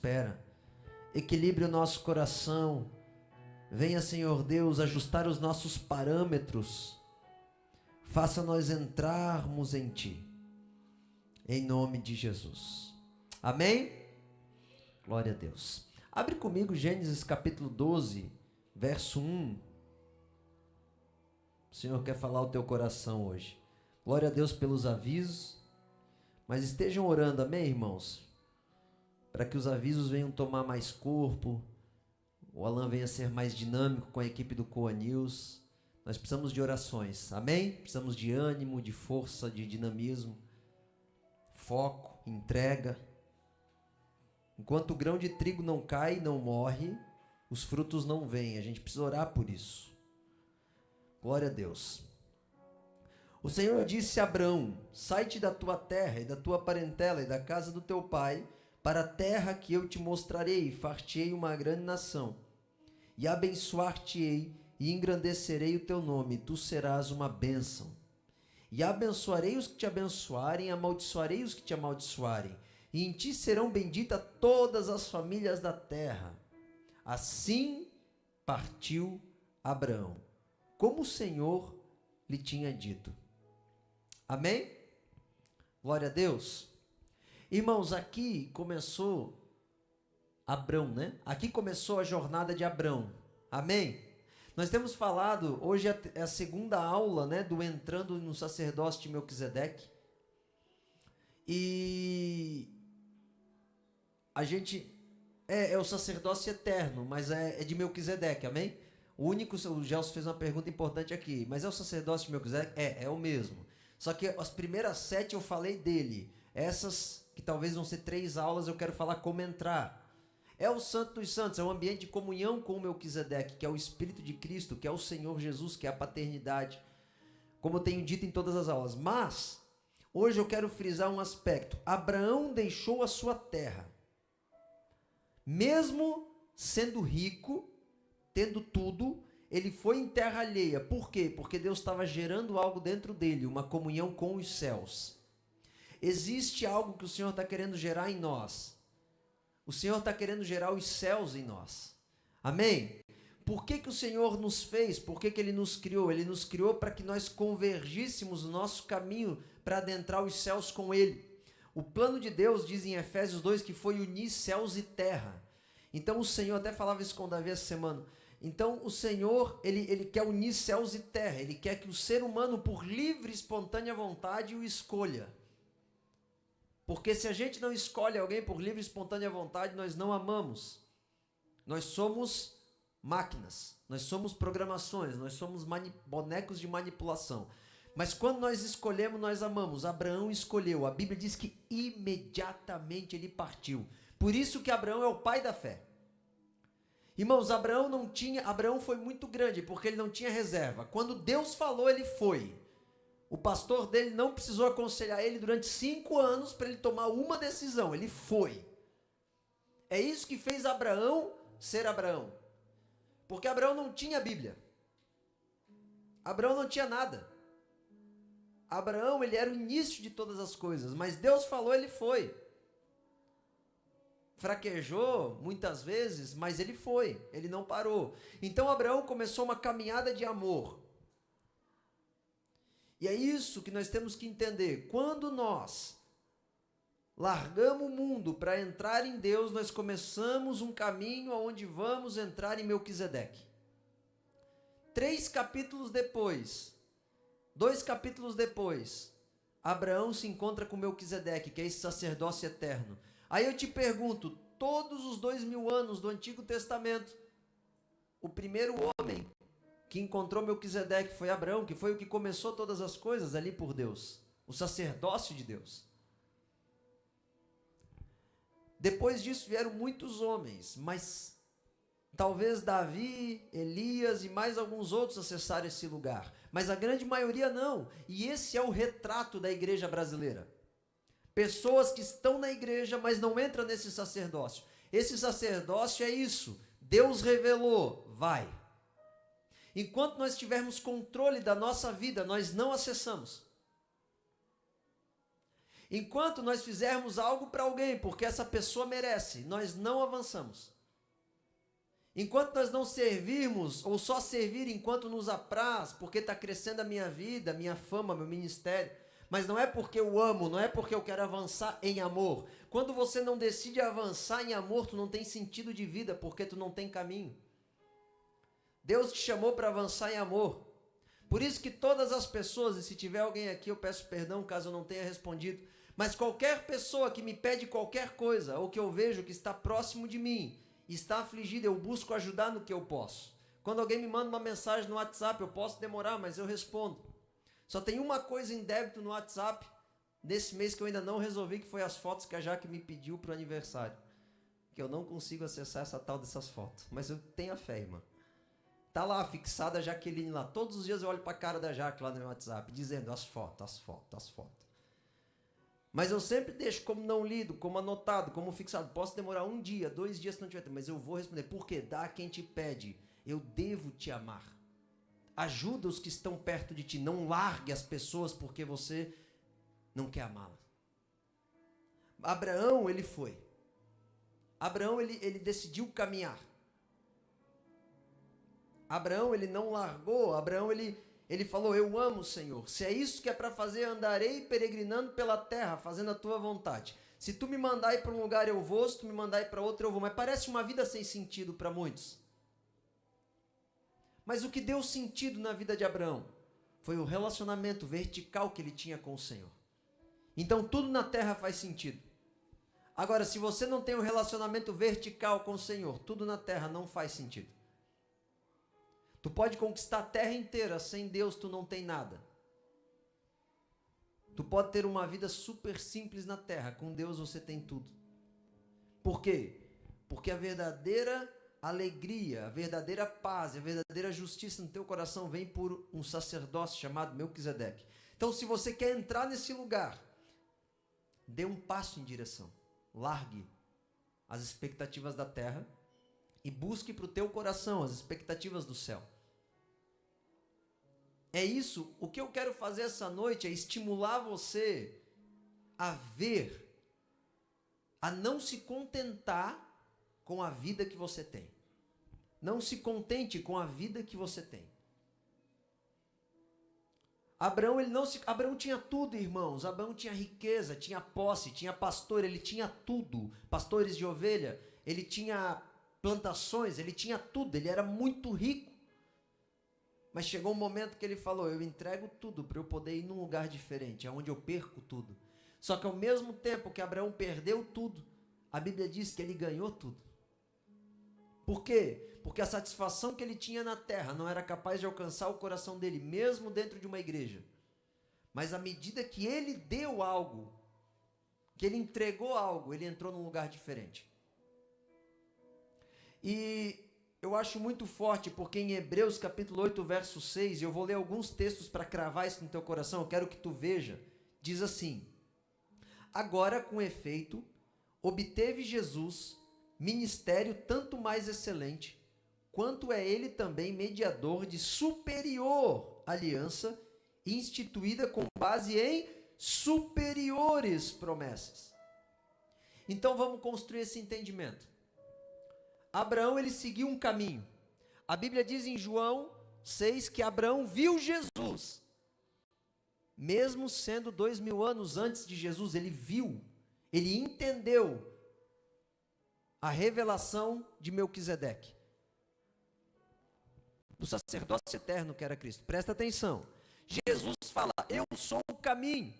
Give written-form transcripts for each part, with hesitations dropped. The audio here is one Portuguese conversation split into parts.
espera. Equilibre o nosso coração. Venha, Senhor Deus, ajustar os nossos parâmetros. Faça nós entrarmos em Ti. Em nome de Jesus. Amém? Glória a Deus. Abre comigo Gênesis capítulo 12, verso 1. O Senhor quer falar ao teu coração hoje. Glória a Deus pelos avisos. Mas estejam orando, amém, irmãos? Para que os avisos venham tomar mais corpo, o Alan venha ser mais dinâmico com a equipe do Coa News. Nós precisamos de orações, amém? Precisamos de ânimo, de força, de dinamismo, foco, entrega. Enquanto o grão de trigo não cai, não morre, os frutos não vêm. A gente precisa orar por isso. Glória a Deus. O Senhor disse a Abrão: sai-te da tua terra e da tua parentela e da casa do teu pai, para a terra que eu te mostrarei, e far-te-ei uma grande nação, e abençoar-te-ei, e engrandecerei o teu nome, e tu serás uma bênção. E abençoarei os que te abençoarem, e amaldiçoarei os que te amaldiçoarem, e em ti serão benditas todas as famílias da terra. Assim partiu Abraão, como o Senhor lhe tinha dito. Amém? Glória a Deus. Irmãos, aqui começou Abrão, né? Aqui começou a jornada de Abrão. Amém? Nós temos falado, hoje é a segunda aula, né, do entrando no sacerdócio de Melquisedeque. E a gente é o sacerdócio eterno, mas é de Melquisedeque, amém? O Gelson fez uma pergunta importante aqui, mas é o sacerdócio de Melquisedeque? É o mesmo. Só que as primeiras 7 eu falei dele. Essas, que talvez vão ser 3 aulas, eu quero falar como entrar. É o Santo dos Santos, é um ambiente de comunhão com o Melquisedeque, que é o Espírito de Cristo, que é o Senhor Jesus, que é a paternidade, como eu tenho dito em todas as aulas. Mas, hoje eu quero frisar um aspecto. Abraão deixou a sua terra, mesmo sendo rico, tendo tudo, ele foi em terra alheia. Por quê? Porque Deus estava gerando algo dentro dele, uma comunhão com os céus. Existe algo que o Senhor está querendo gerar em nós. O Senhor está querendo gerar os céus em nós. Amém? Por que o Senhor nos fez? Por que Ele nos criou? Ele nos criou para que nós convergíssemos o nosso caminho para adentrar os céus com Ele. O plano de Deus, diz em Efésios 2, que foi unir céus e terra. Então o Senhor, até falava isso com Davi essa semana, então o Senhor, ele quer unir céus e terra. Ele quer que o ser humano, por livre e espontânea vontade, o escolha. Porque se a gente não escolhe alguém por livre e espontânea vontade, nós não amamos. Nós somos máquinas, nós somos programações, nós somos bonecos de manipulação. Mas quando nós escolhemos, nós amamos. Abraão escolheu. A Bíblia diz que imediatamente ele partiu. Por isso que Abraão é o pai da fé. Irmãos, Abraão foi muito grande, porque ele não tinha reserva. Quando Deus falou, ele foi. O pastor dele não precisou aconselhar ele durante 5 anos para ele tomar uma decisão. Ele foi. É isso que fez Abraão ser Abraão. Porque Abraão não tinha Bíblia. Abraão não tinha nada. Abraão, ele era o início de todas as coisas. Mas Deus falou, ele foi. Fraquejou muitas vezes, mas ele foi. Ele não parou. Então Abraão começou uma caminhada de amor. E é isso que nós temos que entender. Quando nós largamos o mundo para entrar em Deus, nós começamos um caminho onde vamos entrar em Melquisedeque. 2 capítulos depois, Abraão se encontra com Melquisedeque, que é esse sacerdócio eterno. Aí eu te pergunto, todos os 2000 anos do Antigo Testamento, o primeiro homem que encontrou Melquisedeque foi Abraão, que foi o que começou todas as coisas ali por Deus, o sacerdócio de Deus. Depois disso vieram muitos homens, mas talvez Davi, Elias e mais alguns outros acessaram esse lugar, mas a grande maioria não, e esse é o retrato da igreja brasileira. Pessoas que estão na igreja, mas não entram nesse sacerdócio. Esse sacerdócio é isso, Deus revelou, vai. Enquanto nós tivermos controle da nossa vida, nós não acessamos. Enquanto nós fizermos algo para alguém, porque essa pessoa merece, nós não avançamos. Enquanto nós não servirmos, ou só servir enquanto nos apraz, porque está crescendo a minha vida, minha fama, meu ministério, mas não é porque eu amo, não é porque eu quero avançar em amor. Quando você não decide avançar em amor, tu não tem sentido de vida, porque tu não tem caminho. Deus te chamou para avançar em amor. Por isso que todas as pessoas, e se tiver alguém aqui, eu peço perdão caso eu não tenha respondido, mas qualquer pessoa que me pede qualquer coisa, ou que eu vejo que está próximo de mim, está afligida, eu busco ajudar no que eu posso. Quando alguém me manda uma mensagem no WhatsApp, eu posso demorar, mas eu respondo. Só tem uma coisa em débito no WhatsApp, nesse mês que eu ainda não resolvi, que foi as fotos que a Jaque me pediu para o aniversário. Que eu não consigo acessar essa tal dessas fotos, mas eu tenho a fé, irmã. Tá lá, fixada a Jaqueline lá. Todos os dias eu olho para a cara da Jaque lá no meu WhatsApp, dizendo as fotos, as fotos, as fotos. Mas eu sempre deixo como não lido, como anotado, como fixado. Posso demorar 1 dia, 2 dias se não tiver tempo, mas eu vou responder. Por quê? Dá a quem te pede. Eu devo te amar. Ajuda os que estão perto de ti. Não largue as pessoas porque você não quer amá-las. Abraão, ele foi. Abraão, ele decidiu caminhar. Abraão, ele não largou. Abraão, ele falou, eu amo o Senhor. Se é isso que é para fazer, andarei peregrinando pela terra, fazendo a tua vontade. Se tu me mandar ir para um lugar, eu vou. Se tu me mandar ir para outro, eu vou. Mas parece uma vida sem sentido para muitos. Mas o que deu sentido na vida de Abraão foi o relacionamento vertical que ele tinha com o Senhor. Então tudo na terra faz sentido. Agora, se você não tem um relacionamento vertical com o Senhor, tudo na terra não faz sentido. Tu pode conquistar a terra inteira, sem Deus tu não tem nada. Tu pode ter uma vida super simples na terra, com Deus você tem tudo. Por quê? Porque a verdadeira alegria, a verdadeira paz, a verdadeira justiça no teu coração vem por um sacerdócio chamado Melquisedeque. Então, se você quer entrar nesse lugar, dê um passo em direção. Largue as expectativas da terra e busque para o teu coração as expectativas do céu. É isso, o que eu quero fazer essa noite é estimular você a ver, a não se contentar com a vida que você tem. Não se contente com a vida que você tem. Abraão tinha tudo, irmãos. Abraão tinha riqueza, tinha posse, tinha pastor, ele tinha tudo. Pastores de ovelha, ele tinha plantações, ele tinha tudo, ele era muito rico. Mas chegou um momento que ele falou, eu entrego tudo para eu poder ir num lugar diferente, onde eu perco tudo. Só que ao mesmo tempo que Abraão perdeu tudo, a Bíblia diz que ele ganhou tudo. Por quê? Porque a satisfação que ele tinha na terra não era capaz de alcançar o coração dele, mesmo dentro de uma igreja. Mas à medida que ele deu algo, que ele entregou algo, ele entrou num lugar diferente. E eu acho muito forte, porque em Hebreus capítulo 8, verso 6, e eu vou ler alguns textos para cravar isso no teu coração, eu quero que tu veja, diz assim, agora com efeito, obteve Jesus ministério tanto mais excelente, quanto é ele também mediador de superior aliança, instituída com base em superiores promessas. Então vamos construir esse entendimento. Abraão, ele seguiu um caminho. A Bíblia diz em João 6 que Abraão viu Jesus. Mesmo sendo 2000 anos antes de Jesus, ele viu, ele entendeu a revelação de Melquisedeque, do sacerdócio eterno que era Cristo. Presta atenção. Jesus fala, eu sou o caminho.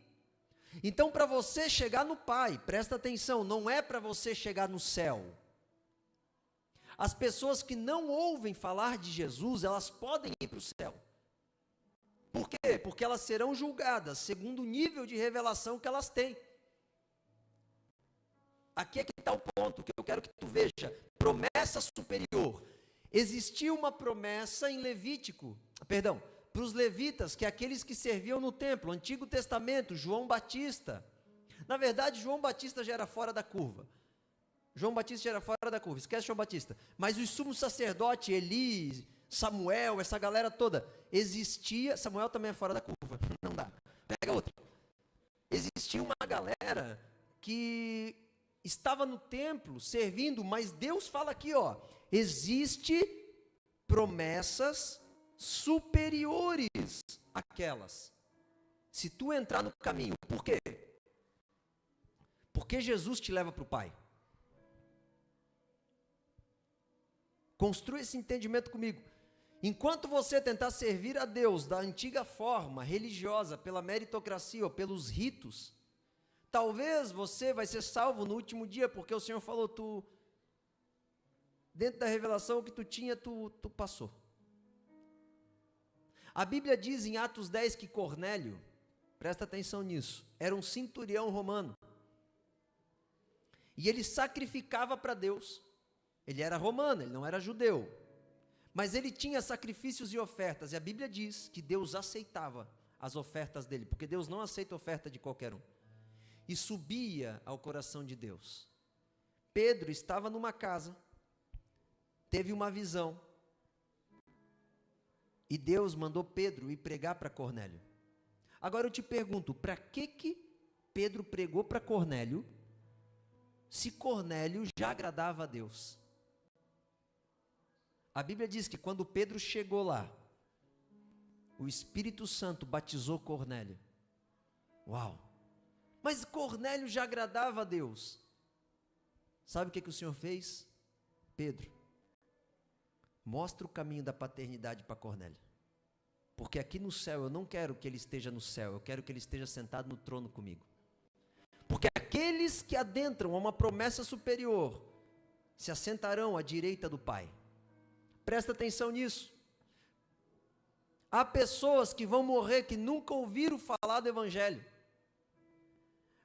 Então, para você chegar no Pai, presta atenção, não é para você chegar no céu. As pessoas que não ouvem falar de Jesus, elas podem ir para o céu. Por quê? Porque elas serão julgadas segundo o nível de revelação que elas têm. Aqui é que está o ponto que eu quero que tu veja. Promessa superior. Existia uma promessa em Levítico, para os levitas, que é aqueles que serviam no templo, Antigo Testamento, João Batista. Na verdade, João Batista já era fora da curva. Esquece João Batista. Mas os sumos sacerdotes, Eli, Samuel, essa galera toda, existia. Samuel também é fora da curva, não dá. Pega outro. Existia uma galera galera que estava no templo servindo, mas Deus fala aqui, ó, existe promessas superiores àquelas. Se tu entrar no caminho, por quê? Porque Jesus te leva para o Pai. Construa esse entendimento comigo. Enquanto você tentar servir a Deus da antiga forma religiosa, pela meritocracia ou pelos ritos, talvez você vai ser salvo no último dia, porque o Senhor falou, dentro da revelação que tu tinha, tu passou. A Bíblia diz em Atos 10 que Cornélio, presta atenção nisso, era um centurião romano. E ele sacrificava para Deus. Ele era romano, ele não era judeu. Mas ele tinha sacrifícios e ofertas. E a Bíblia diz que Deus aceitava as ofertas dele, porque Deus não aceita oferta de qualquer um. E subia ao coração de Deus. Pedro estava numa casa, teve uma visão. E Deus mandou Pedro ir pregar para Cornélio. Agora eu te pergunto, para que Pedro pregou para Cornélio, se Cornélio já agradava a Deus? A Bíblia diz que quando Pedro chegou lá, o Espírito Santo batizou Cornélio. Uau! Mas Cornélio já agradava a Deus. Sabe o que o Senhor fez? Pedro, mostra o caminho da paternidade para Cornélio. Porque aqui no céu eu não quero que ele esteja no céu, eu quero que ele esteja sentado no trono comigo. Porque aqueles que adentram a uma promessa superior se assentarão à direita do Pai. Presta atenção nisso. Há pessoas que vão morrer que nunca ouviram falar do Evangelho.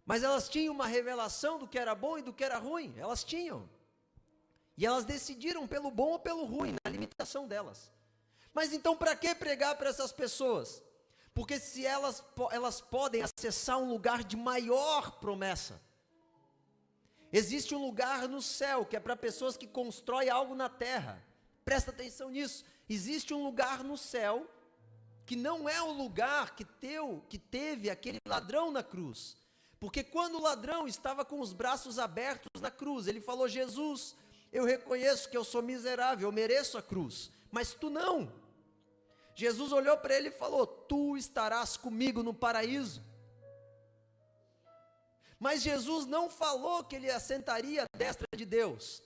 Mas elas tinham uma revelação do que era bom e do que era ruim. Elas tinham. E elas decidiram pelo bom ou pelo ruim, na limitação delas. Mas então para que pregar para essas pessoas? Porque se elas podem acessar um lugar de maior promessa. Existe um lugar no céu que é para pessoas que constroem algo na terra. Presta atenção nisso. Existe um lugar no céu que não é o lugar que teve aquele ladrão na cruz. Porque quando o ladrão estava com os braços abertos na cruz, ele falou, Jesus, eu reconheço que eu sou miserável, eu mereço a cruz, mas tu não. Jesus olhou para ele e falou, tu estarás comigo no paraíso. Mas Jesus não falou que ele assentaria à destra de Deus.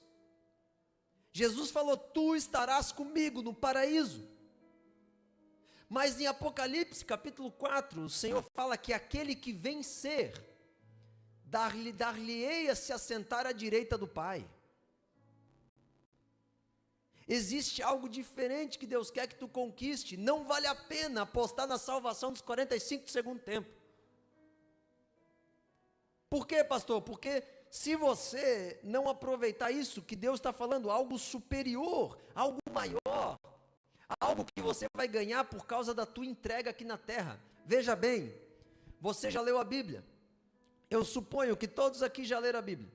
Jesus falou, tu estarás comigo no paraíso. Mas em Apocalipse capítulo 4, o Senhor fala que aquele que vencer, dar-lhe-ei a se assentar à direita do Pai. Existe algo diferente que Deus quer que tu conquiste. Não vale a pena apostar na salvação dos 45 do segundo tempo. Por quê, pastor? Porque se você não aproveitar isso, que Deus está falando, algo superior, algo maior, algo que você vai ganhar por causa da tua entrega aqui na terra. Veja bem, você já leu a Bíblia? Eu suponho que todos aqui já leram a Bíblia.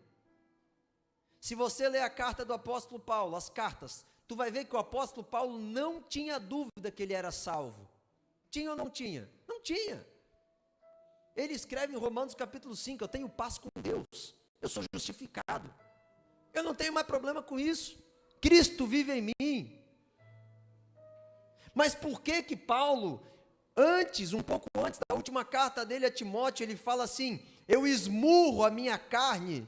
Se você ler a carta do apóstolo Paulo, as cartas, tu vai ver que o apóstolo Paulo não tinha dúvida que ele era salvo. Tinha ou não tinha? Não tinha. Ele escreve em Romanos capítulo 5, eu tenho paz com Deus, eu sou justificado, eu não tenho mais problema com isso, Cristo vive em mim. Mas por que Paulo, um pouco antes da última carta dele a Timóteo, ele fala assim, eu esmurro a minha carne,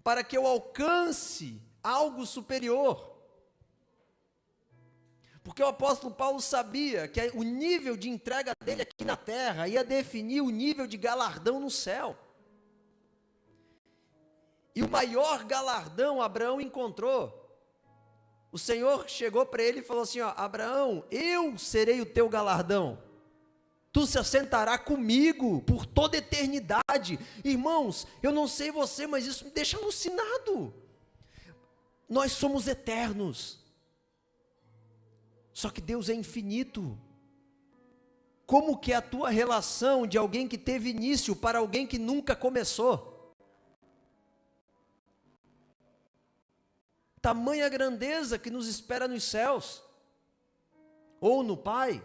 para que eu alcance algo superior? Porque o apóstolo Paulo sabia que o nível de entrega dele aqui na terra ia definir o nível de galardão no céu. E o maior galardão Abraão encontrou. O Senhor chegou para ele e falou assim, ó, Abraão, eu serei o teu galardão. Tu se assentará comigo por toda eternidade. Irmãos, eu não sei você, mas isso me deixa alucinado. Nós somos eternos. Só que Deus é infinito. Como que é a tua relação de alguém que teve início para alguém que nunca começou? Tamanha grandeza que nos espera nos céus, ou no Pai.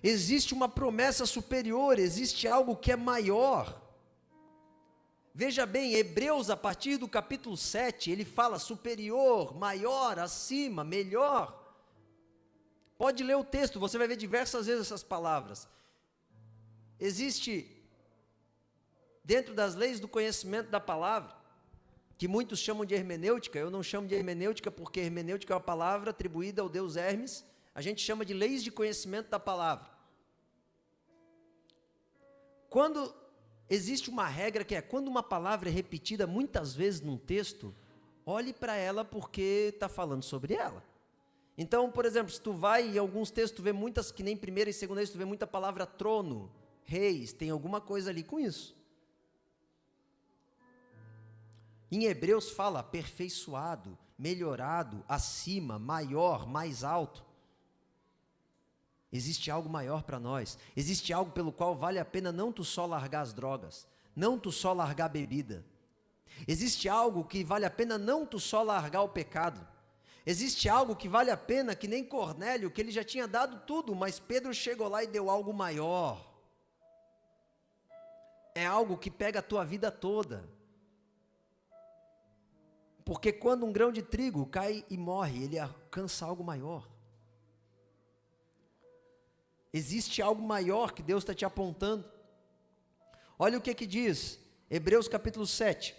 Existe uma promessa superior, existe algo que é maior. Veja bem, Hebreus, a partir do capítulo 7, ele fala superior, maior, acima, melhor. Pode ler o texto, você vai ver diversas vezes essas palavras. Existe, dentro das leis do conhecimento da palavra, que muitos chamam de hermenêutica, eu não chamo de hermenêutica porque hermenêutica é uma palavra atribuída ao deus Hermes, a gente chama de leis de conhecimento da palavra. Quando existe uma regra que é, quando uma palavra é repetida muitas vezes num texto, olhe para ela porque está falando sobre ela. Então, por exemplo, se tu vai em alguns textos, tu vê muitas, que nem primeira e segunda vez, tu vê muita palavra trono, reis, tem alguma coisa ali com isso. Em Hebreus fala aperfeiçoado, melhorado, acima, maior, mais alto. Existe algo maior para nós, existe algo pelo qual vale a pena não tu só largar as drogas, não tu só largar a bebida. Existe algo que vale a pena não tu só largar o pecado. Existe algo que vale a pena, que nem Cornélio, que ele já tinha dado tudo, mas Pedro chegou lá e deu algo maior. É algo que pega a tua vida toda. Porque quando um grão de trigo cai e morre, ele alcança algo maior. Existe algo maior que Deus está te apontando. Olha o que diz, Hebreus capítulo 7,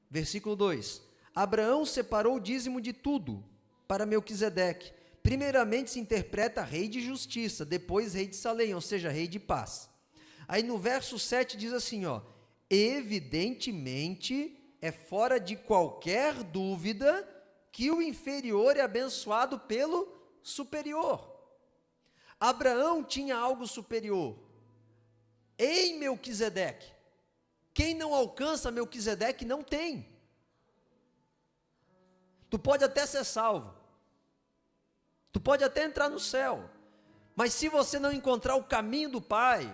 versículo 2. Abraão separou o dízimo de tudo para Melquisedeque. Primeiramente se interpreta rei de justiça, depois rei de Salém, ou seja, rei de paz. Aí no verso 7 diz assim, ó, evidentemente é fora de qualquer dúvida que o inferior é abençoado pelo superior. Abraão tinha algo superior em Melquisedeque. Quem não alcança Melquisedeque não tem. Tu pode até ser salvo, tu pode até entrar no céu, mas se você não encontrar o caminho do Pai,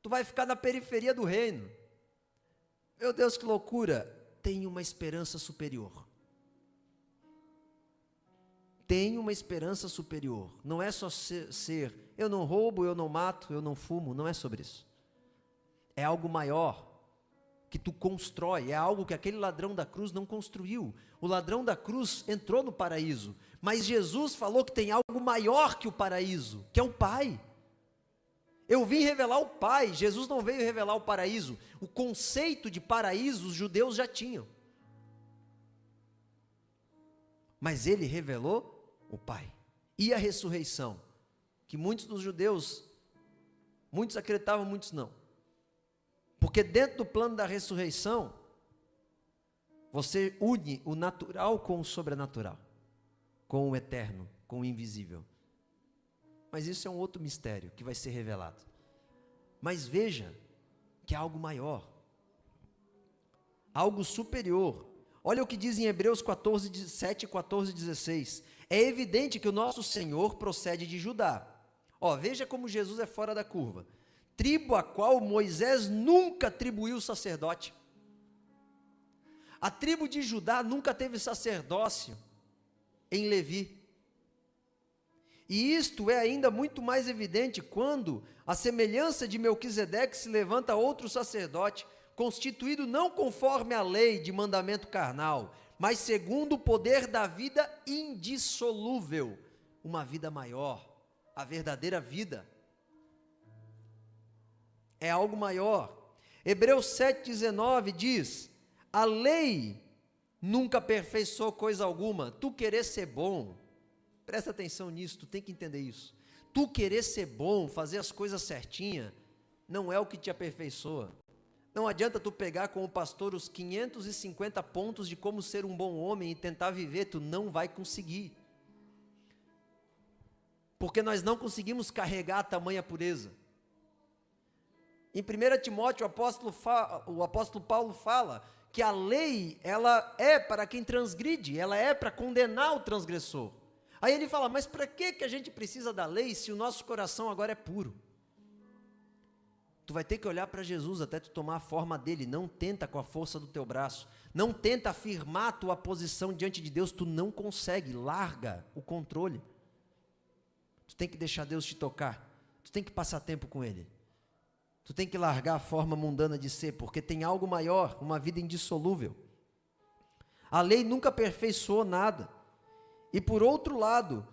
tu vai ficar na periferia do reino. Meu Deus, que loucura! Tem uma esperança superior. Tem uma esperança superior. Não é só ser, eu não roubo, eu não mato, eu não fumo, não é sobre isso. É algo maior que tu constrói, é algo que aquele ladrão da cruz não construiu. O ladrão da cruz entrou no paraíso, mas Jesus falou que tem algo maior que o paraíso, que é o Pai. Eu vim revelar o Pai, Jesus não veio revelar o paraíso. O conceito de paraíso os judeus já tinham. Mas ele revelou o Pai. E a ressurreição, que muitos dos judeus, muitos acreditavam, muitos não. Porque dentro do plano da ressurreição, você une o natural com o sobrenatural, com o eterno, com o invisível. Mas isso é um outro mistério que vai ser revelado. Mas veja que é algo maior, algo superior. Olha o que diz em Hebreus 14, 7, 14 e 16. É evidente que o nosso Senhor procede de Judá. Veja como Jesus é fora da curva. Tribo a qual Moisés nunca atribuiu sacerdote. A tribo de Judá nunca teve sacerdócio em Levi. E isto é ainda muito mais evidente quando, à semelhança de Melquisedeque, se levanta outro sacerdote, constituído não conforme a lei de mandamento carnal, mas segundo o poder da vida indissolúvel, uma vida maior, a verdadeira vida. É algo maior. Hebreus 7,19 diz, a lei nunca aperfeiçoou coisa alguma, tu querer ser bom, presta atenção nisso, tu tem que entender isso, tu querer ser bom, fazer as coisas certinha, não é o que te aperfeiçoa. Não adianta tu pegar com o pastor os 550 pontos de como ser um bom homem e tentar viver, tu não vai conseguir. Porque nós não conseguimos carregar a tamanha pureza. Em 1 Timóteo, o apóstolo Paulo fala que a lei, ela é para quem transgride, ela é para condenar o transgressor. Aí ele fala, mas para que a gente precisa da lei se o nosso coração agora é puro? Tu vai ter que olhar para Jesus até tu tomar a forma dele, não tenta com a força do teu braço, não tenta afirmar a tua posição diante de Deus, tu não consegue, larga o controle. Tu tem que deixar Deus te tocar, tu tem que passar tempo com Ele. Tu tem que largar a forma mundana de ser, porque tem algo maior, uma vida indissolúvel. A lei nunca aperfeiçoou nada. E por outro lado,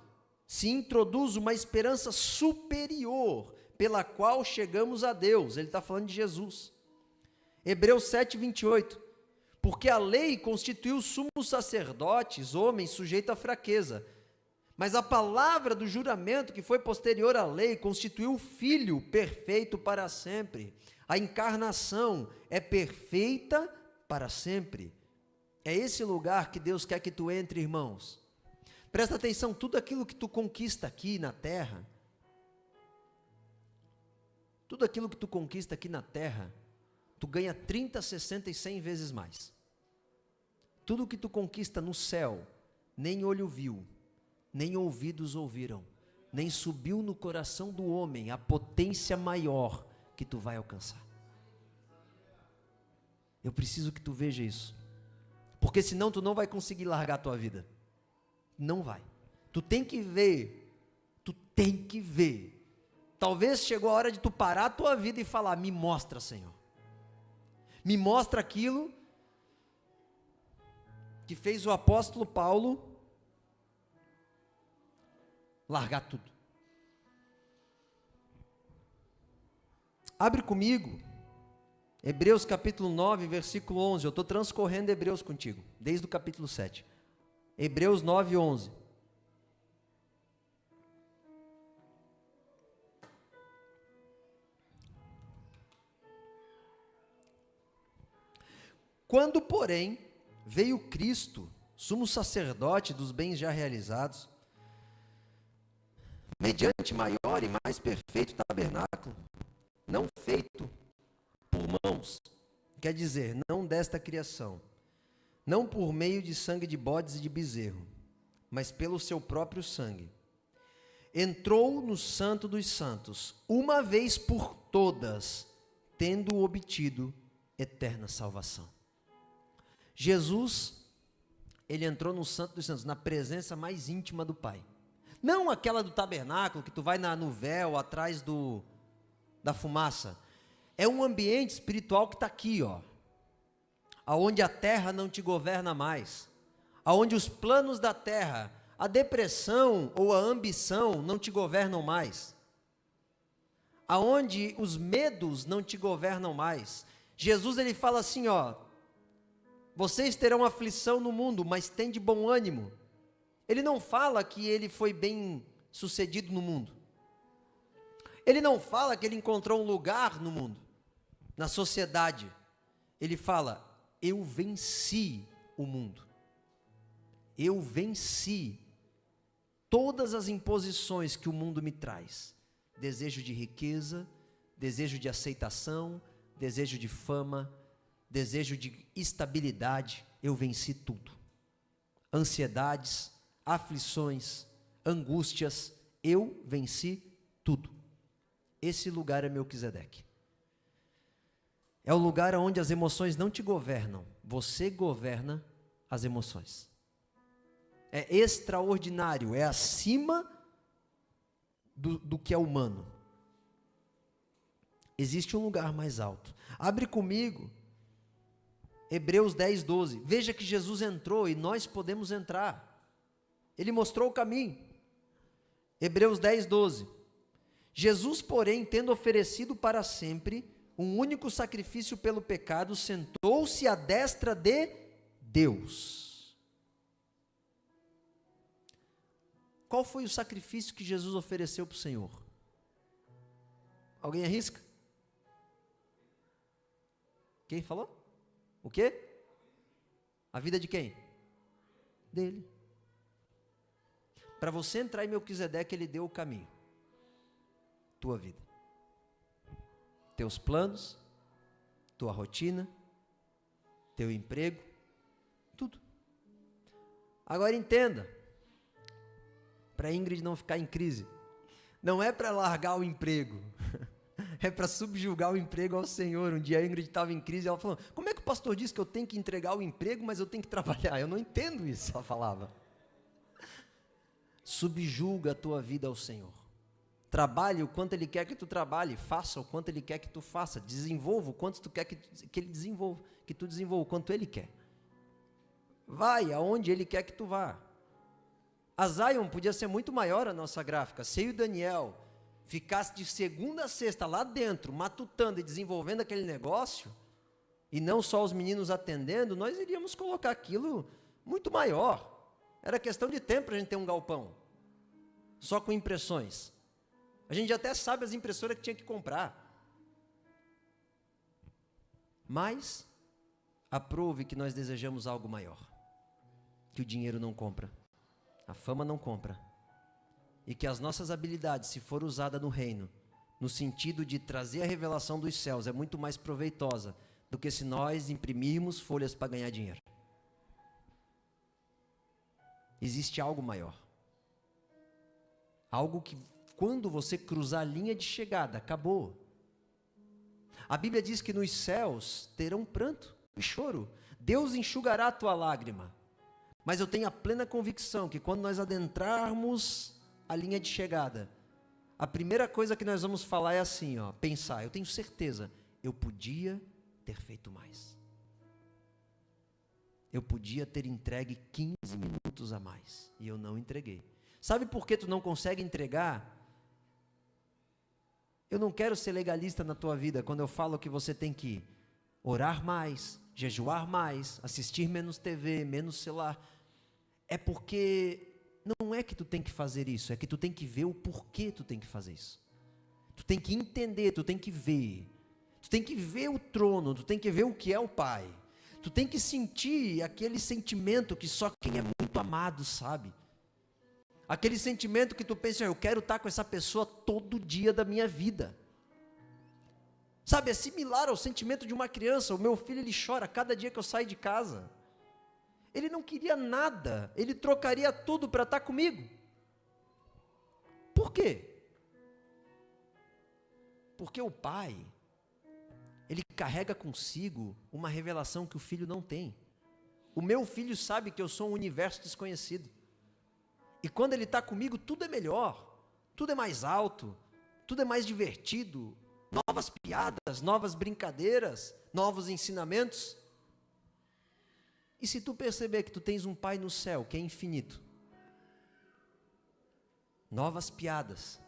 se introduz uma esperança superior, pela qual chegamos a Deus. Ele está falando de Jesus. Hebreus 7, 28. Porque a lei constituiu sumos sacerdotes, homens sujeitos à fraqueza. Mas a palavra do juramento que foi posterior à lei constituiu o Filho perfeito para sempre. A encarnação é perfeita para sempre. É esse lugar que Deus quer que tu entre, irmãos. Presta atenção, tudo aquilo que tu conquista aqui na terra, tudo aquilo que tu conquista aqui na terra, tu ganha 30, 60 e 100 vezes mais. Tudo que tu conquista no céu, nem olho viu, nem ouvidos ouviram, nem subiu no coração do homem a potência maior que tu vai alcançar. Eu preciso que tu veja isso, porque senão tu não vai conseguir largar a tua vida. Não vai. Tu tem que ver. Talvez chegou a hora de tu parar a tua vida e falar: me mostra, Senhor. Me mostra aquilo que fez o apóstolo Paulo largar tudo. Abre comigo Hebreus capítulo 9, versículo 11. Eu estou transcorrendo Hebreus contigo, desde o capítulo 7. Hebreus 9, 11. Quando, porém, veio Cristo, sumo sacerdote dos bens já realizados, mediante maior e mais perfeito tabernáculo, não feito por mãos, quer dizer, não desta criação, não por meio de sangue de bodes e de bezerro, mas pelo seu próprio sangue, entrou no Santo dos Santos, uma vez por todas, tendo obtido eterna salvação. Jesus, ele entrou no Santo dos Santos, na presença mais íntima do Pai. Não aquela do tabernáculo, que tu vai no véu, atrás da fumaça. É um ambiente espiritual que está aqui, ó. Aonde a terra não te governa mais. Aonde os planos da terra, a depressão ou a ambição não te governam mais. Aonde os medos não te governam mais. Jesus, ele fala assim, ó: vocês terão aflição no mundo, mas tem de bom ânimo. Ele não fala que ele foi bem sucedido no mundo. Ele não fala que ele encontrou um lugar no mundo, na sociedade. Ele fala: eu venci o mundo. Eu venci todas as imposições que o mundo me traz. Desejo de riqueza, desejo de aceitação, desejo de fama, desejo de estabilidade. Eu venci tudo. Ansiedades, aflições, angústias, eu venci tudo. Esse lugar é Melquisedeque. É o lugar onde as emoções não te governam, você governa as emoções. É extraordinário, é acima do que é humano. Existe um lugar mais alto. Abre comigo Hebreus 10, 12. Veja que Jesus entrou e nós podemos entrar. Ele mostrou o caminho. Hebreus 10, 12. Jesus, porém, tendo oferecido para sempre um único sacrifício pelo pecado, sentou-se à destra de Deus. Qual foi o sacrifício que Jesus ofereceu para o Senhor? Alguém arrisca? Quem falou? O quê? A vida de quem? Dele. Para você entrar em Melquisedeque, ele deu o caminho. Tua vida. Teus planos, tua rotina, teu emprego, tudo. Agora entenda, para Ingrid não ficar em crise, não é para largar o emprego, é para subjugar o emprego ao Senhor. Um dia a Ingrid estava em crise e ela falou: como é que o pastor disse que eu tenho que entregar o emprego, mas eu tenho que trabalhar? Eu não entendo isso, ela falava. Subjuga a tua vida ao Senhor. Trabalhe o quanto Ele quer que tu trabalhe, faça o quanto Ele quer que tu faça, desenvolva o quanto tu quer que Ele desenvolva, que tu desenvolva o quanto Ele quer. Vai aonde Ele quer que tu vá. A Zion podia ser muito maior, a nossa gráfica. Se eu e o Daniel ficasse de segunda a sexta lá dentro, matutando e desenvolvendo aquele negócio, e não só os meninos atendendo, nós iríamos colocar aquilo muito maior. Era questão de tempo para a gente ter um galpão, só com impressões. A gente até sabe as impressoras que tinha que comprar. Mas, aprove que nós desejamos algo maior, que o dinheiro não compra, a fama não compra, e que as nossas habilidades, se for usada no reino, no sentido de trazer a revelação dos céus, é muito mais proveitosa do que se nós imprimirmos folhas para ganhar dinheiro. Existe algo maior. Algo que, quando você cruzar a linha de chegada, acabou. A Bíblia diz que nos céus terão pranto e choro. Deus enxugará a tua lágrima. Mas eu tenho a plena convicção que quando nós adentrarmos a linha de chegada, a primeira coisa que nós vamos falar é assim, ó, pensar, eu tenho certeza, eu podia ter feito mais. Eu podia ter entregue 15 minutos a mais, e eu não entreguei. Sabe por que tu não consegue entregar? Eu não quero ser legalista na tua vida, quando eu falo que você tem que orar mais, jejuar mais, assistir menos TV, menos celular. É porque não é que tu tem que fazer isso, é que tu tem que ver o porquê tu tem que fazer isso. Tu tem que entender, tu tem que ver. Tu tem que ver o trono, tu tem que ver o que é o Pai. Tu tem que sentir aquele sentimento que só quem é muito amado sabe. Aquele sentimento que tu pensa, eu quero estar com essa pessoa todo dia da minha vida. Sabe, é similar ao sentimento de uma criança. O meu filho, ele chora cada dia que eu saio de casa. Ele não queria nada, ele trocaria tudo para estar comigo. Por quê? Porque o pai, ele carrega consigo uma revelação que o filho não tem. O meu filho sabe que eu sou um universo desconhecido. E quando ele está comigo, tudo é melhor, tudo é mais alto, tudo é mais divertido, novas piadas, novas brincadeiras, novos ensinamentos. E se tu perceber que tu tens um Pai no céu, que é infinito, novas piadas,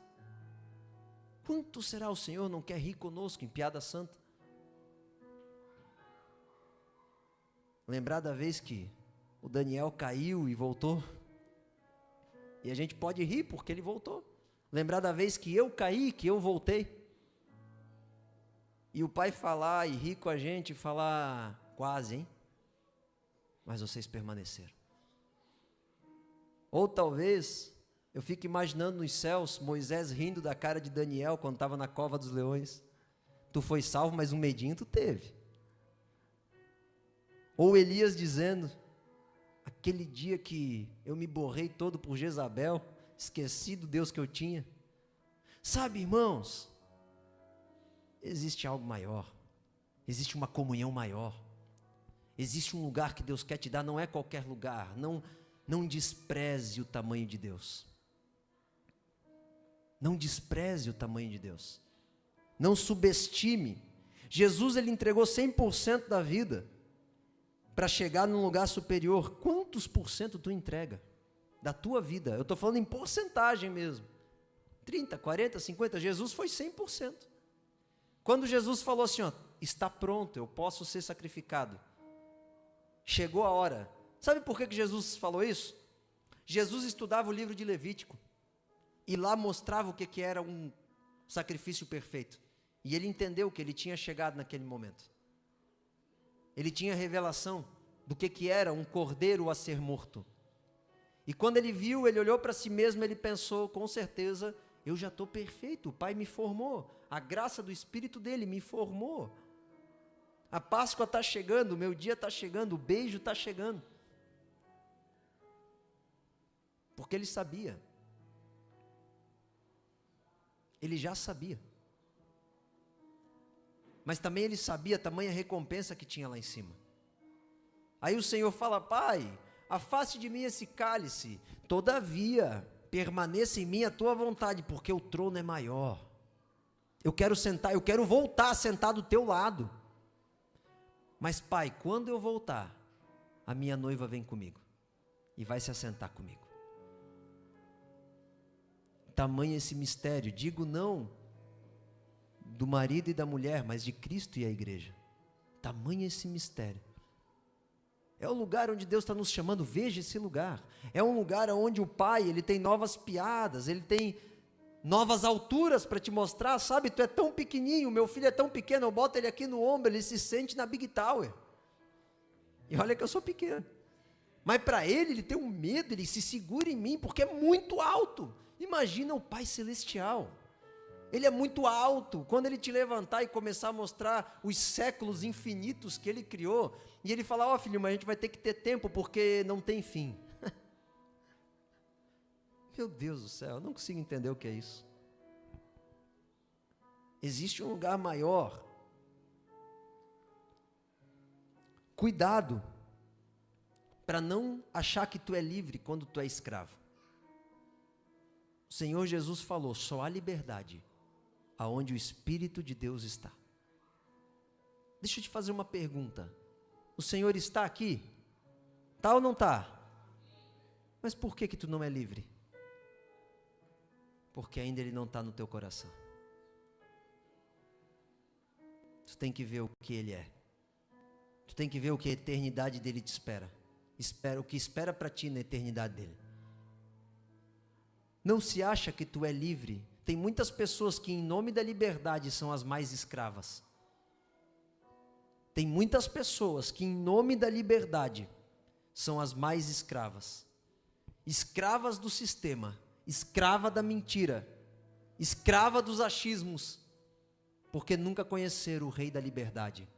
quanto será o Senhor não quer rir conosco em piada santa? Lembrar da vez que o Daniel caiu e voltou? E a gente pode rir porque ele voltou. Lembrar da vez que eu caí, que eu voltei. E o pai falar e rir com a gente, falar, quase, hein? Mas vocês permaneceram. Ou talvez, eu fique imaginando nos céus, Moisés rindo da cara de Daniel quando estava na cova dos leões. Tu foi salvo, mas um medinho tu teve. Ou Elias dizendo, aquele dia que eu me borrei todo por Jezabel, esqueci do Deus que eu tinha. Sabe, irmãos, existe algo maior, existe uma comunhão maior, existe um lugar que Deus quer te dar, não é qualquer lugar, não despreze o tamanho de Deus, não despreze o tamanho de Deus, não subestime. Jesus, ele entregou 100% da vida, para chegar num lugar superior. Quantos por cento tu entrega da tua vida? Eu estou falando em porcentagem mesmo, 30, 40, 50, Jesus foi 100%. Quando Jesus falou assim, ó, está pronto, eu posso ser sacrificado, chegou a hora. Sabe por que Jesus falou isso? Jesus estudava o livro de Levítico, e lá mostrava o que era um sacrifício perfeito, e ele entendeu que ele tinha chegado naquele momento. Ele tinha revelação do que era um cordeiro a ser morto. E quando ele viu, ele olhou para si mesmo, ele pensou, com certeza, eu já estou perfeito, o Pai me formou, a graça do Espírito dele me formou. A Páscoa está chegando, o meu dia está chegando, o beijo está chegando. Porque ele sabia. Ele já sabia. Mas também ele sabia a tamanha recompensa que tinha lá em cima. Aí o Senhor fala, Pai, afaste de mim esse cálice, todavia, permaneça em mim a tua vontade, porque o trono é maior. Eu quero sentar, eu quero voltar a sentar do teu lado. Mas, Pai, quando eu voltar, a minha noiva vem comigo e vai se assentar comigo. Tamanho esse mistério. Digo não do marido e da mulher, mas de Cristo e a igreja. Tamanho esse mistério. É o lugar onde Deus está nos chamando. Veja esse lugar. É um lugar onde o Pai, Ele tem novas piadas, Ele tem novas alturas para te mostrar, sabe? Tu é tão pequenininho, meu filho é tão pequeno, eu boto ele aqui no ombro, ele se sente na Big Tower. E olha que eu sou pequeno. Mas para ele tem um medo, ele se segura em mim, porque é muito alto. Imagina o Pai Celestial. Ele é muito alto. Quando ele te levantar e começar a mostrar os séculos infinitos que ele criou, e ele falar, ó filho, mas a gente vai ter que ter tempo, porque não tem fim. Meu Deus do céu, eu não consigo entender o que é isso. Existe um lugar maior. Cuidado para não achar que tu é livre quando tu é escravo. O Senhor Jesus falou, só há liberdade aonde o Espírito de Deus está. Deixa eu te fazer uma pergunta. O Senhor está aqui? Tá ou não tá? Mas por que tu não é livre? Porque ainda Ele não está no teu coração. Tu tem que ver o que Ele é. Tu tem que ver o que a eternidade dEle te espera. O que espera para ti na eternidade dEle. Não se acha que tu é livre. Tem muitas pessoas que em nome da liberdade são as mais escravas. Tem muitas pessoas que em nome da liberdade são as mais escravas. Escravas do sistema. Escrava da mentira, escrava dos achismos, porque nunca conheceram o Rei da liberdade.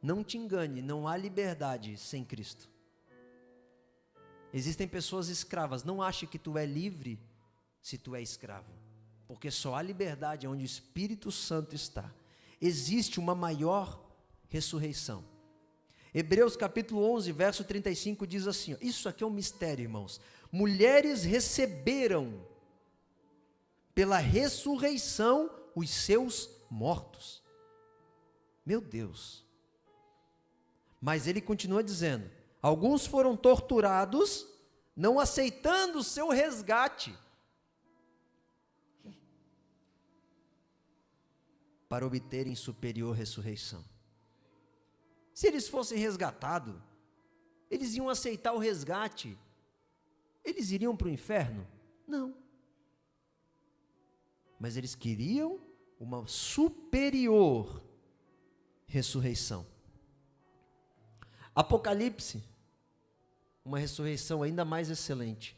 Não te engane, não há liberdade sem Cristo. Existem pessoas escravas, não ache que tu é livre se tu é escravo, porque só há liberdade onde o Espírito Santo está. Existe uma maior ressurreição. Hebreus capítulo 11, verso 35 diz assim, ó, isso aqui é um mistério, irmãos. Mulheres receberam pela ressurreição os seus mortos. Meu Deus. Mas ele continua dizendo, alguns foram torturados, não aceitando o seu resgate, para obterem superior ressurreição. Se eles fossem resgatados, eles iam aceitar o resgate. Eles iriam para o inferno? Não. Mas eles queriam uma superior ressurreição. Apocalipse, uma ressurreição ainda mais excelente.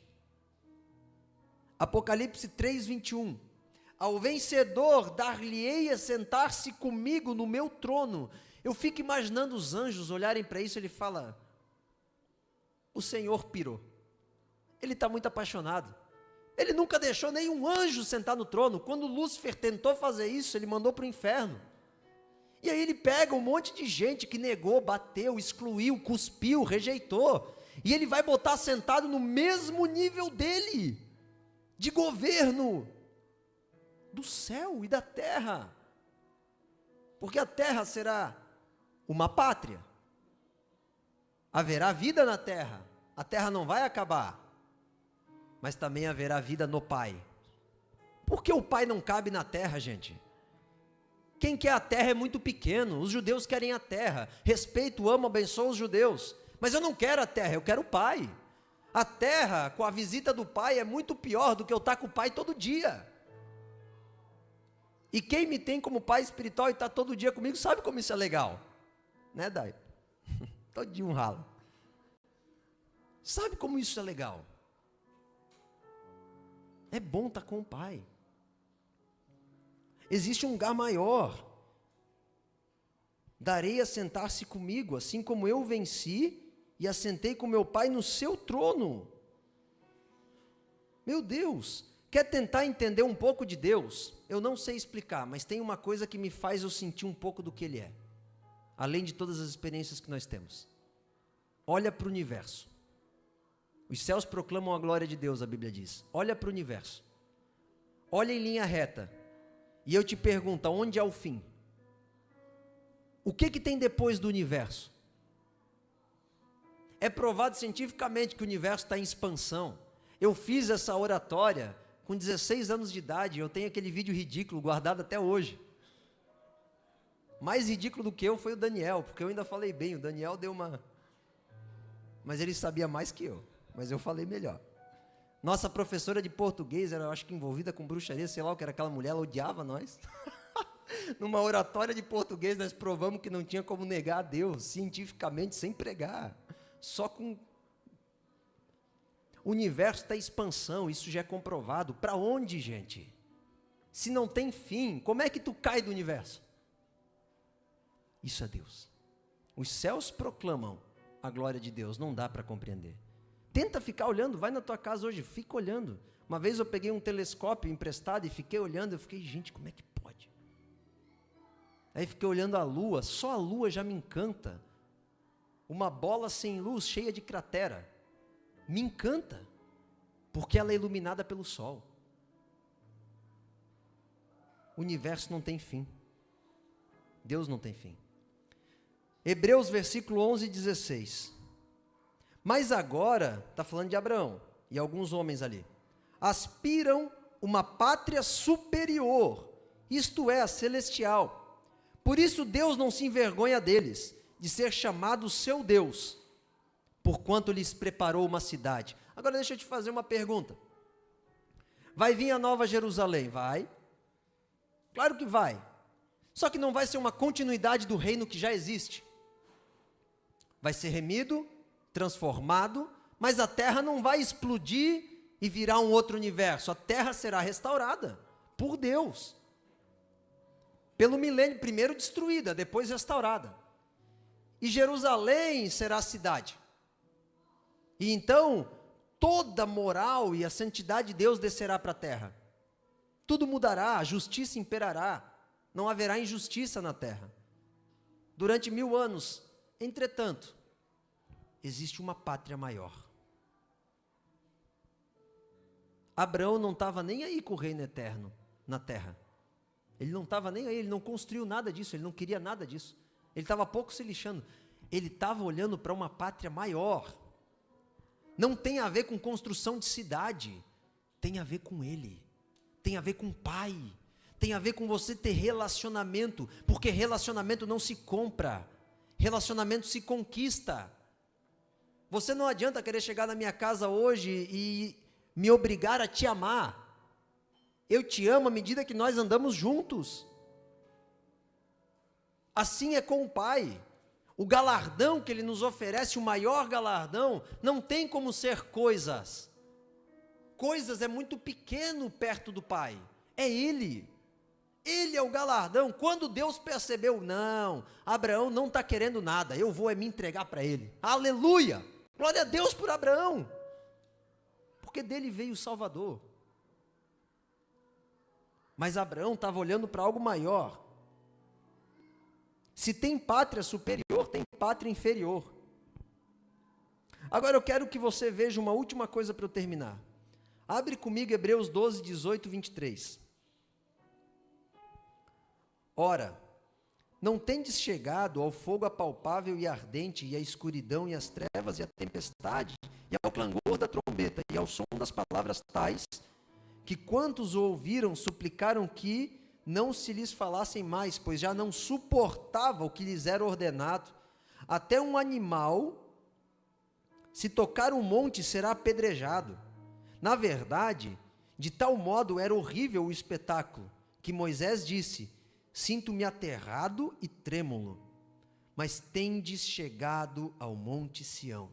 Apocalipse 3:21. Ao vencedor dar-lhe-ei a sentar-se comigo no meu trono. Eu fico imaginando os anjos olharem para isso, ele fala, o Senhor pirou. Ele está muito apaixonado. Ele nunca deixou nenhum anjo sentar no trono. Quando Lúcifer tentou fazer isso, ele mandou para o inferno. E aí ele pega um monte de gente que negou, bateu, excluiu, cuspiu, rejeitou. E ele vai botar sentado no mesmo nível dele, de governo, do céu e da terra. Porque a terra será uma pátria. Haverá vida na terra. A terra não vai acabar. Mas também haverá vida no Pai. Por que o Pai não cabe na terra, gente? Quem quer a terra é muito pequeno. Os judeus querem a terra. Respeito, amo, abençoo os judeus. Mas eu não quero a terra, eu quero o Pai. A terra, com a visita do Pai, é muito pior do que eu estar com o Pai todo dia. E quem me tem como pai espiritual e está todo dia comigo, sabe como isso é legal. Né, Dai? Todo dia um ralo. Sabe como isso é legal? É bom estar com o Pai. Existe um lugar maior. Darei a sentar-se comigo, assim como eu venci e assentei com meu Pai no seu trono. Meu Deus, quer tentar entender um pouco de Deus? Eu não sei explicar, mas tem uma coisa que me faz eu sentir um pouco do que Ele é. Além de todas as experiências que nós temos. Olha para o universo. Os céus proclamam a glória de Deus, a Bíblia diz. Olha para o universo. Olha em linha reta. E eu te pergunto, aonde é o fim? O que tem depois do universo? É provado cientificamente que o universo está em expansão. Eu fiz essa oratória com 16 anos de idade, eu tenho aquele vídeo ridículo guardado até hoje. Mais ridículo do que eu foi o Daniel, porque eu ainda falei bem, o Daniel deu uma... Mas ele sabia mais que eu, mas eu falei melhor. Nossa professora de português era, eu acho que envolvida com bruxaria, sei lá o que era aquela mulher, ela odiava nós. Numa oratória de português nós provamos que não tinha como negar a Deus, cientificamente, sem pregar. Só com... O universo está em expansão, isso já é comprovado. Para onde, gente? Se não tem fim, como é que tu cai do universo? Isso é Deus. Os céus proclamam a glória de Deus, não dá para compreender. Tenta ficar olhando, vai na tua casa hoje, fica olhando. Uma vez eu peguei um telescópio emprestado e fiquei olhando, eu fiquei, gente, como é que pode? Aí fiquei olhando a lua, só a lua já me encanta. Uma bola sem luz, cheia de cratera, me encanta, porque ela é iluminada pelo sol. O universo não tem fim. Deus não tem fim. Hebreus, versículo 11 e 16. Mas agora, está falando de Abraão e alguns homens ali, aspiram uma pátria superior, isto é, a celestial. Por isso Deus não se envergonha deles, de ser chamado seu Deus, porquanto lhes preparou uma cidade. Agora deixa eu te fazer uma pergunta. Vai vir a Nova Jerusalém? Vai. Claro que vai. Só que não vai ser uma continuidade do reino que já existe. Vai ser remido, transformado, mas a terra não vai explodir e virar um outro universo. A terra será restaurada por Deus. Pelo milênio, primeiro destruída, depois restaurada. E Jerusalém será a cidade. E então, toda a moral e a santidade de Deus descerá para a terra. Tudo mudará, a justiça imperará. Não haverá injustiça na terra. Durante 1000 anos, entretanto, existe uma pátria maior. Abraão não estava nem aí com o reino eterno na terra. Ele não estava nem aí, ele não construiu nada disso, ele não queria nada disso. Ele estava pouco se lixando. Ele estava olhando para uma pátria maior. Não tem a ver com construção de cidade, tem a ver com ele, tem a ver com o Pai, tem a ver com você ter relacionamento, porque relacionamento não se compra, relacionamento se conquista. Você não adianta querer chegar na minha casa hoje e me obrigar a te amar. Eu te amo à medida que nós andamos juntos. Assim é com o Pai. O galardão que Ele nos oferece, o maior galardão, não tem como ser coisas. Coisas é muito pequeno perto do Pai. É Ele. Ele é o galardão. Quando Deus percebeu, não, Abraão não está querendo nada, eu vou me entregar para Ele. Aleluia! Glória a Deus por Abraão. Porque dele veio o Salvador. Mas Abraão estava olhando para algo maior. Se tem pátria superior, tem pátria inferior. Agora eu quero que você veja uma última coisa para eu terminar. Abre comigo Hebreus 12, 18, 23. Ora, não tendes chegado ao fogo apalpável e ardente, e à escuridão e às trevas e à tempestade, e ao clangor da trombeta, e ao som das palavras tais, que quantos o ouviram suplicaram que não se lhes falassem mais, pois já não suportava o que lhes era ordenado. Até um animal, se tocar um monte, será apedrejado. Na verdade, de tal modo era horrível o espetáculo, que Moisés disse: sinto-me aterrado e trêmulo. Mas tendes chegado ao monte Sião,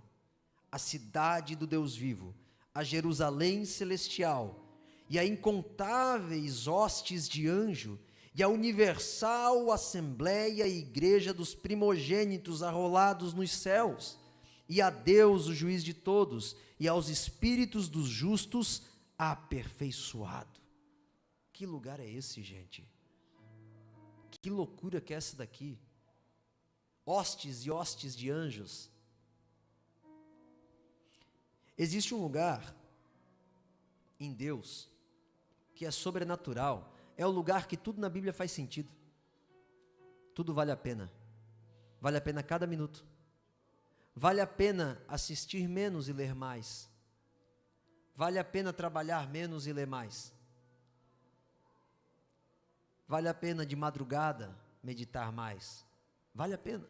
a cidade do Deus vivo, a Jerusalém celestial, e a incontáveis hostes de anjo, e a universal assembleia e igreja dos primogênitos arrolados nos céus, e a Deus, o juiz de todos, e aos espíritos dos justos aperfeiçoado. Que lugar é esse, gente? Que loucura que é essa daqui? Hostes e hostes de anjos. Existe um lugar em Deus que é sobrenatural. É o lugar que tudo na Bíblia faz sentido. Tudo vale a pena. Vale a pena cada minuto. Vale a pena assistir menos e ler mais. Vale a pena trabalhar menos e ler mais. Vale a pena de madrugada meditar mais. Vale a pena.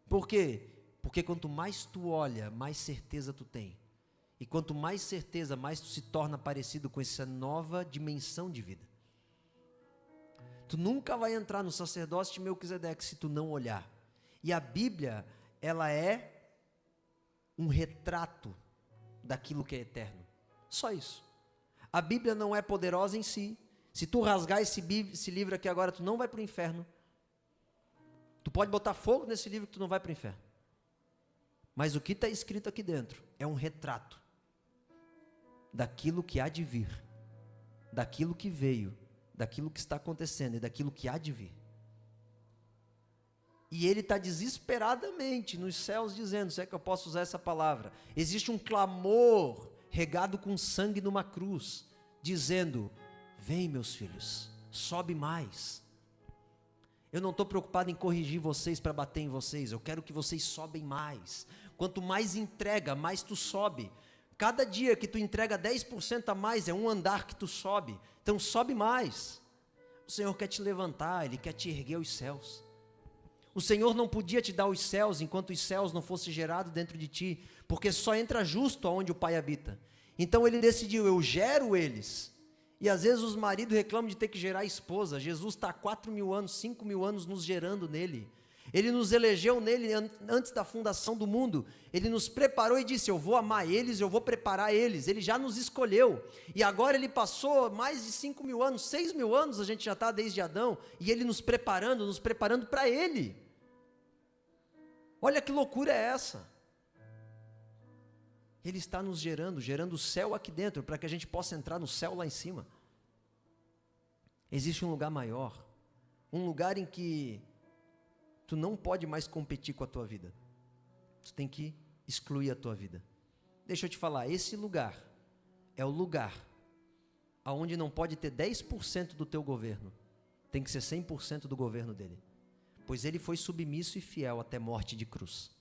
Por quê? Porque quanto mais tu olha, mais certeza tu tem. E quanto mais certeza, mais tu se torna parecido com essa nova dimensão de vida. Tu nunca vai entrar no sacerdócio de Melquisedeque se tu não olhar. E a Bíblia, ela é um retrato daquilo que é eterno. Só isso. A Bíblia não é poderosa em si. Se tu rasgar esse livro aqui agora, tu não vai para o inferno. Tu pode botar fogo nesse livro que tu não vai para o inferno. Mas o que está escrito aqui dentro é um retrato daquilo que há de vir, daquilo que veio, daquilo que está acontecendo e daquilo que há de vir. E ele está desesperadamente nos céus dizendo, se é que eu posso usar essa palavra, existe um clamor regado com sangue numa cruz, dizendo, vem meus filhos, sobe mais. Eu não estou preocupado em corrigir vocês para bater em vocês, eu quero que vocês sobem mais. Quanto mais entrega, mais tu sobe. Cada dia que tu entrega 10% a mais, é um andar que tu sobe. Então sobe mais. O Senhor quer te levantar, Ele quer te erguer aos céus. O Senhor não podia te dar os céus, enquanto os céus não fossem gerados dentro de ti, porque só entra justo aonde o Pai habita. Então Ele decidiu, eu gero eles. E às vezes os maridos reclamam de ter que gerar a esposa. Jesus está há 4.000 anos, 5.000 anos nos gerando nele. Ele nos elegeu nele antes da fundação do mundo. Ele nos preparou e disse, eu vou amar eles, eu vou preparar eles. Ele já nos escolheu. E agora ele passou mais de 5.000 anos, 6.000 anos a gente já está desde Adão. E ele nos preparando para ele. Olha que loucura é essa. Ele está nos gerando o céu aqui dentro, para que a gente possa entrar no céu lá em cima. Existe um lugar maior. Um lugar em que tu não pode mais competir com a tua vida. Tu tem que excluir a tua vida. Deixa eu te falar, esse lugar é o lugar aonde não pode ter 10% do teu governo. Tem que ser 100% do governo dele. Pois ele foi submisso e fiel até morte de cruz.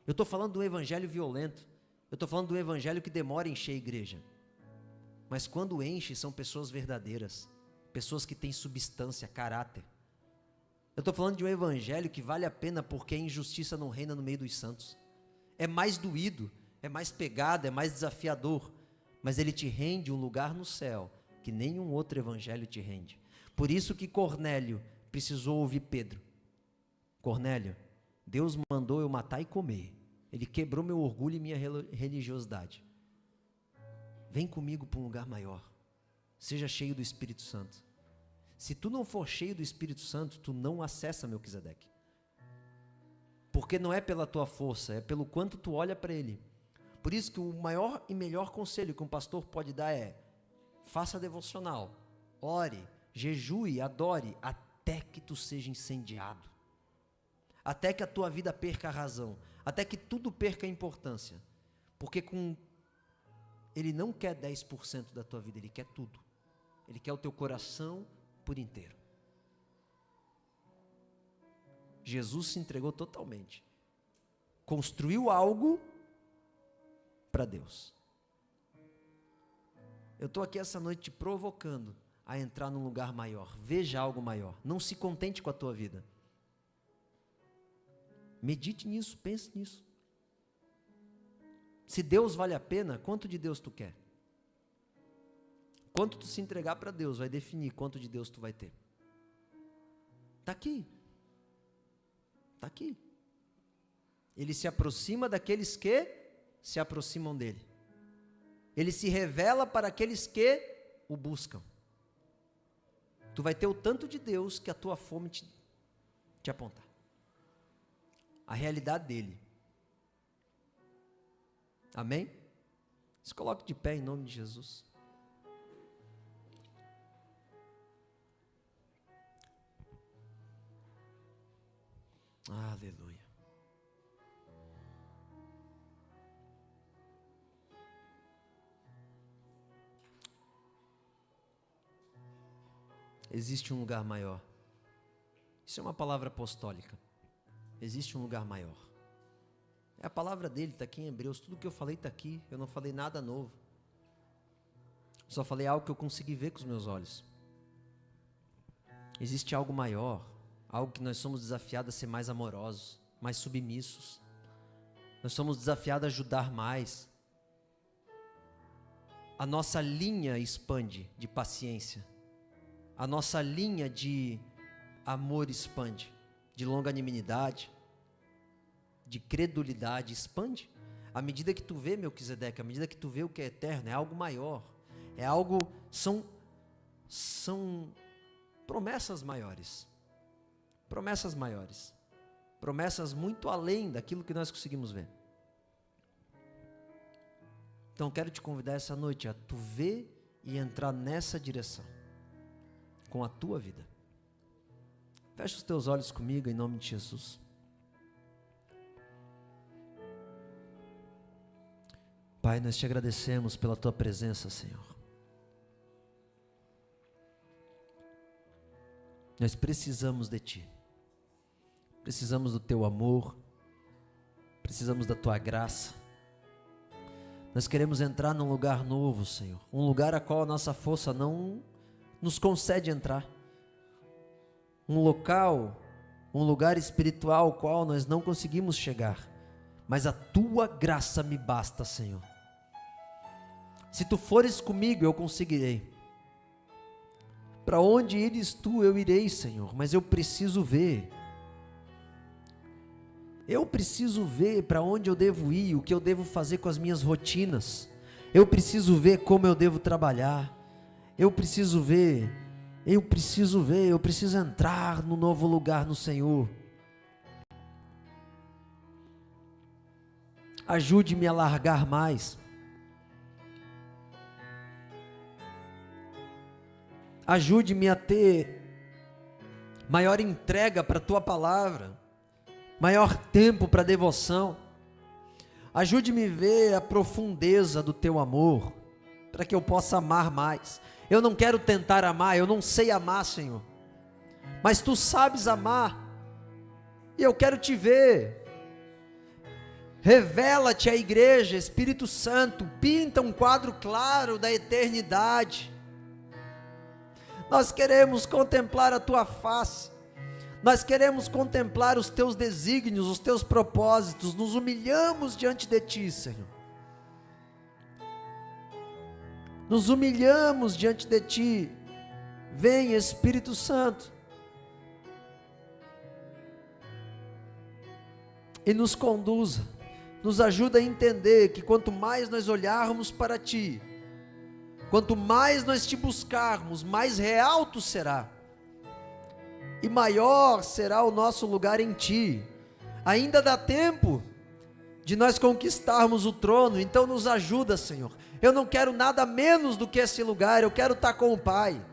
Eu estou falando de um evangelho violento. Eu estou falando de um evangelho que demora a encher a igreja. Mas quando enche, são pessoas verdadeiras. Pessoas que têm substância, caráter. Eu estou falando de um evangelho que vale a pena porque a injustiça não reina no meio dos santos. É mais doído, é mais pegado, é mais desafiador, mas ele te rende um lugar no céu que nenhum outro evangelho te rende. Por isso que Cornélio precisou ouvir Pedro. Cornélio, Deus mandou eu matar e comer. Ele quebrou meu orgulho e minha religiosidade. Vem comigo para um lugar maior. Seja cheio do Espírito Santo. Se tu não for cheio do Espírito Santo, tu não acessa Melquisedeque. Porque não é pela tua força, é pelo quanto tu olha para ele. Por isso que o maior e melhor conselho que um pastor pode dar é: faça devocional, ore, jejue, adore, até que tu seja incendiado. Até que a tua vida perca a razão, até que tudo perca a importância. Porque ele não quer 10% da tua vida, ele quer tudo. Ele quer o teu coração por inteiro. Jesus se entregou totalmente. Construiu algo para Deus. Eu estou aqui essa noite te provocando a entrar num lugar maior. Veja algo maior. Não se contente com a tua vida. Medite nisso, pense nisso. Se Deus vale a pena, quanto de Deus tu quer? Quanto tu se entregar para Deus vai definir quanto de Deus tu vai ter. Está aqui. Está aqui. Ele se aproxima daqueles que se aproximam dele. Ele se revela para aqueles que o buscam. Tu vai ter o tanto de Deus que a tua fome te apontar. A realidade dele. Amém? Se coloque de pé em nome de Jesus. Aleluia. existe um lugar maior. Isso é uma palavra apostólica. Existe um lugar maior. É a palavra dele, está aqui em Hebreus. Tudo que eu falei está aqui. Eu não falei nada novo. Só falei algo que eu consegui ver com os meus olhos. Existe algo maior. Algo que nós somos desafiados a ser mais amorosos, mais submissos. Nós somos desafiados a ajudar mais. A nossa linha expande de paciência. A nossa linha de amor expande. De longanimidade, de credulidade expande. À medida que tu vê, Melquisedeque, à medida que tu vê o que é eterno, é algo maior. É algo, são promessas maiores. Promessas maiores. Promessas muito além daquilo que nós conseguimos ver. Então quero te convidar essa noite a tu ver e entrar nessa direção. Com a tua vida. Fecha os teus olhos comigo em nome de Jesus. Pai, nós te agradecemos pela tua presença, Senhor. Nós precisamos de ti. Precisamos do teu amor. Precisamos da tua graça. Nós queremos entrar num lugar novo, Senhor. Um lugar a qual a nossa força não nos concede entrar. Um local, um lugar espiritual ao qual nós não conseguimos chegar. Mas a tua graça me basta, Senhor. Se tu fores comigo, eu conseguirei. Para onde ires tu, eu irei, Senhor. Mas eu preciso ver. Eu preciso ver para onde eu devo ir, o que eu devo fazer com as minhas rotinas. Eu preciso ver como eu devo trabalhar. Eu preciso entrar no novo lugar no Senhor. Ajude-me a largar mais. Ajude-me a ter maior entrega para a tua palavra. Maior tempo para devoção. Ajude-me a ver a profundeza do teu amor, para que eu possa amar mais. Eu não quero tentar amar, eu não sei amar, Senhor. Mas tu sabes amar. E eu quero te ver. Revela-te à igreja, Espírito Santo. Pinta um quadro claro da eternidade. Nós queremos contemplar a tua face. Nós queremos contemplar os teus desígnios, os teus propósitos. Nos humilhamos diante de ti, Senhor. Nos humilhamos diante de ti. Vem, Espírito Santo. E nos conduza. Nos ajuda a entender que quanto mais nós olharmos para ti, quanto mais nós te buscarmos, mais real tu será. E maior será o nosso lugar em ti. Ainda dá tempo de nós conquistarmos o trono, então nos ajuda, Senhor. Eu não quero nada menos do que esse lugar, eu quero estar com o Pai.